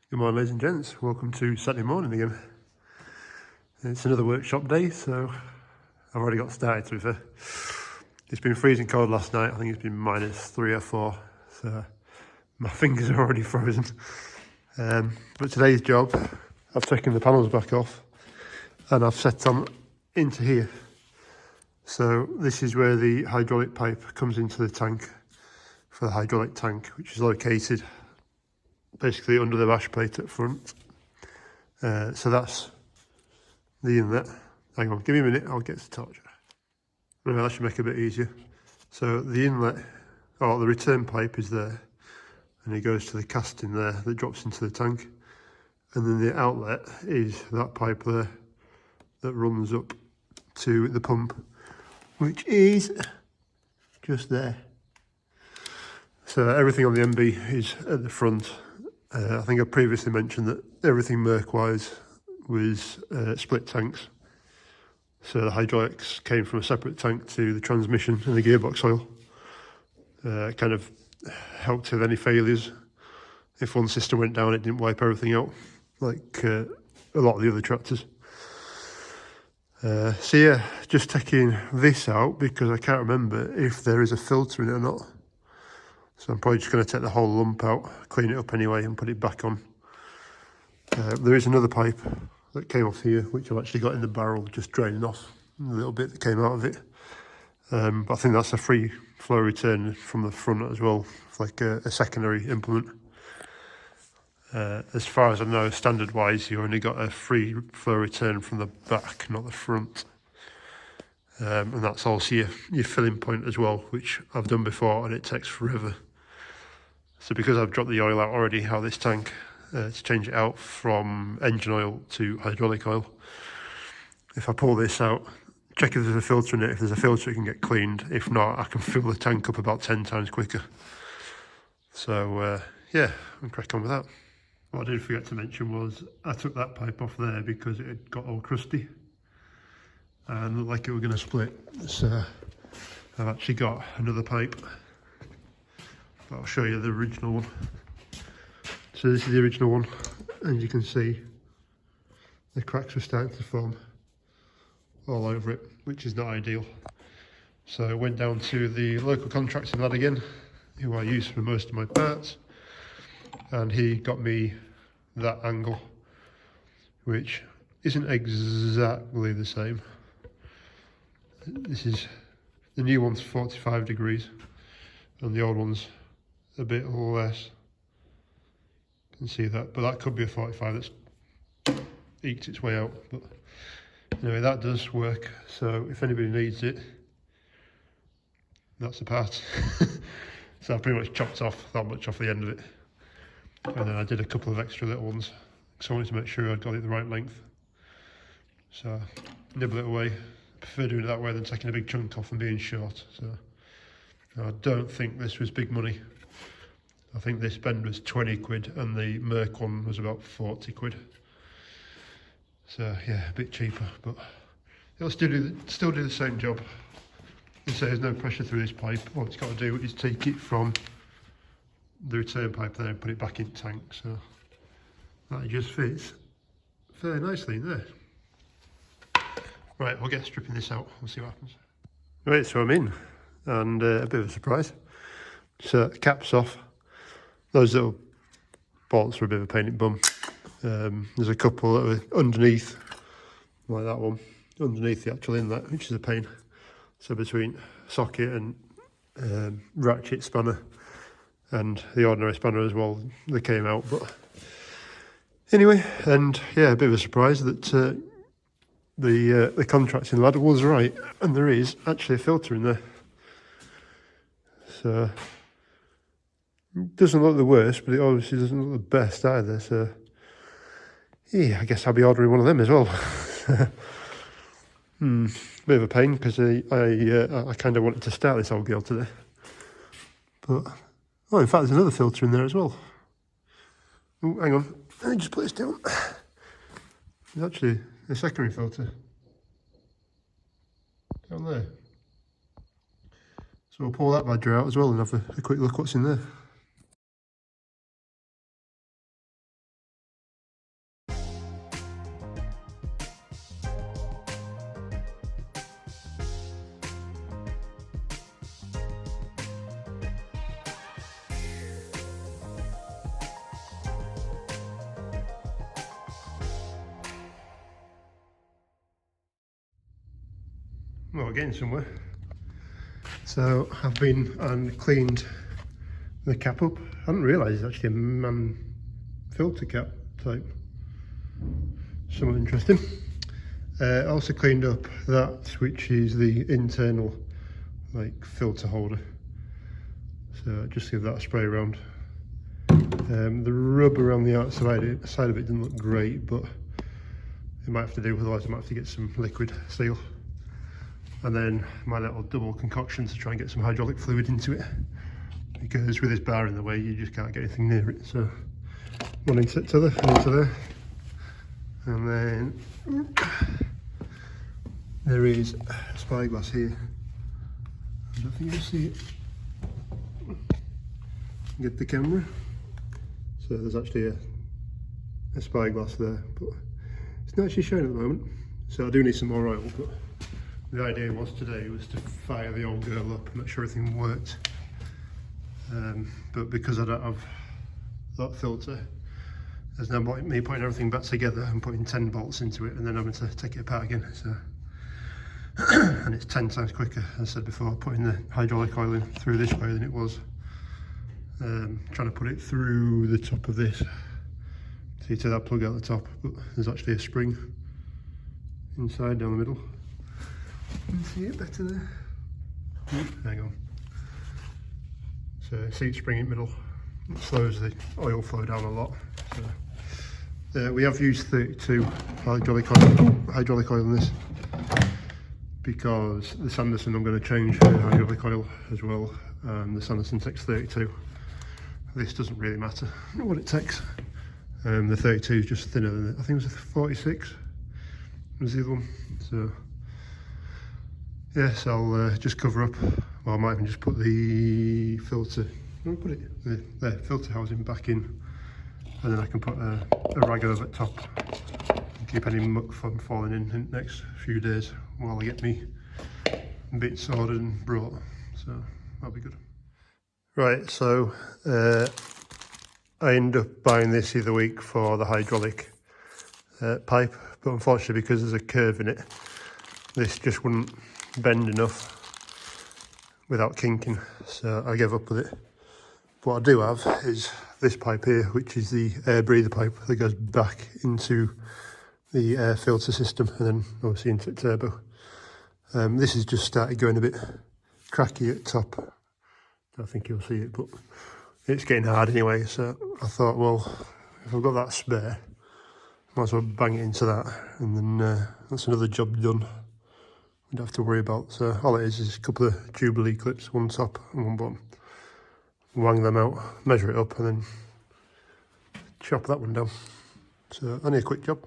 Good morning, ladies and gents. Welcome to Saturday morning again. It's another workshop day, so I've already got started, to be fair. It's been freezing cold last night. I think it's been -3 or 4, so my fingers are already frozen. But today's job, I've taken the panels back off and I've set them into here. So this is where the hydraulic pipe comes into the tank for the hydraulic tank, which is located basically under the bash plate at front. So that's the inlet. Hang on, give me a minute, I'll get to the torch. Right, that should make it a bit easier. So the inlet, or the return pipe is there, and it goes to the casting there that drops into the tank. And then the outlet is that pipe there that runs up to the pump, which is just there. So everything on the MB is at the front. I think I previously mentioned that everything Merc-wise was split tanks. So the hydraulics came from a separate tank to the transmission and the gearbox oil. Kind of helped with any failures. If one system went down, it didn't wipe everything out, like a lot of the other tractors. So yeah, just taking this out because I can't remember if there is a filter in it or not. So I'm probably just going to take the whole lump out, clean it up anyway and put it back on. There is another pipe that came off here, which I've actually got in the barrel, just draining off a little bit that came out of it. But I think that's a free flow return from the front as well, like a secondary implement. As far as I know, standard wise, you only got a free flow return from the back, not the front. And that's also your filling point as well, which I've done before and it takes forever. So because I've dropped the oil out already out of this tank, to change it out from engine oil to hydraulic oil, if I pull this out, check if there's a filter in it. If there's a filter, it can get cleaned. If not, I can fill the tank up about 10 times quicker. So yeah, I'll crack on with that. What I did forget to mention was I took that pipe off there because it had got all crusty and looked like it were going to split. So I've actually got another pipe, but I'll show you the original one. So this is the original one, and you can see the cracks are starting to form all over it, which is not ideal. So I went down to the local contracting lad again, who I use for most of my parts, and he got me that angle, which isn't exactly the same. This is, the new one's 45 degrees, and the old one's a bit less. Can see that, but that could be a 45 that's eked its way out. But anyway, that does work. So if anybody needs it, that's the part. So I pretty much chopped off that much off the end of it, and then I did a couple of extra little ones because I wanted to make sure I'd got it the right length. So nibble it away. I prefer doing it that way than taking a big chunk off and being short. So I don't think this was big money. I think this bend was 20 quid and the Merc one was about 40 quid. So yeah, a bit cheaper, but it'll still do the same job. You say there's no pressure through this pipe. All it's got to do is take it from the return pipe there and put it back in the tank. So that just fits very nicely in there. Right, we'll get stripping this out. We'll see what happens. Right, so I'm in, and a bit of a surprise. So cap's off. Those little bolts are a bit of a pain in the bum. There's a couple that are underneath, like that one, underneath the actual inlet, which is a pain. So between socket and ratchet spanner and the ordinary spanner as well, they came out. But anyway, and yeah, a bit of a surprise that the contracting lad was right, and there is actually a filter in there. So it doesn't look the worst, but it obviously doesn't look the best either. So yeah, I guess I'll be ordering one of them as well. Bit of a pain because I kind of wanted to start this old girl today. But oh, in fact, there's another filter in there as well. Oh, hang on, let me just put this down. There's actually a secondary filter down there. So we'll pull that badger out as well and have a quick look what's in there. well, getting somewhere. So I've been and cleaned the cap up. I hadn't realised it's actually a man filter cap type. Somewhat interesting. Also cleaned up that, which is the internal like filter holder. So just give that a spray around. The rub around the outside side of it didn't look great, but it might have to do, otherwise I might have to get some liquid seal. And then my little double concoction to try and get some hydraulic fluid into it, because with this bar in the way you just can't get anything near it. So one into there and into there, and then there is a spyglass here. I don't think you'll see it. Get the camera. So there's actually a spyglass there, but it's not actually showing at the moment. So I do need some more oil, but the idea was today was to fire the old girl up and make sure everything worked. But because I don't have that filter, there's no point me putting everything back together and putting 10 bolts into it and then having to take it apart again. So and it's 10 times quicker, as I said before, putting the hydraulic oil in through this way than it was trying to put it through the top of this. So you take that plug out the top, but there's actually a spring inside down the middle. You can see it better there. Hang on. So see it spring in the middle. It slows the oil flow down a lot. So we have used 32 hydraulic oil in this, because the Sanderson I'm going to change the hydraulic oil as well. The Sanderson takes 32. This doesn't really matter what it takes. The 32 is just thinner than it. I think it was a 46 was the other one. So yes, I'll just cover up. Well, I might even just put the filter. I'll put it the filter housing back in, and then I can put a rag over the top and keep any muck from falling in the next few days while I get me bits sorted and brought. So that'll be good. Right, so I ended up buying this the other week for the hydraulic pipe, but unfortunately because there's a curve in it, this just wouldn't bend enough without kinking, so I gave up with it. What I do have is this pipe here, which is the air breather pipe that goes back into the air filter system and then obviously into the turbo. This has just started going a bit cracky at the top. I don't think you'll see it, but it's getting hard anyway, so I thought, well, if I've got that spare, might as well bang it into that, and then that's another job done. We don't have to worry about. So all it is a couple of Jubilee clips, one top and one bottom. Wang them out, measure it up, and then chop that one down. So only a quick job.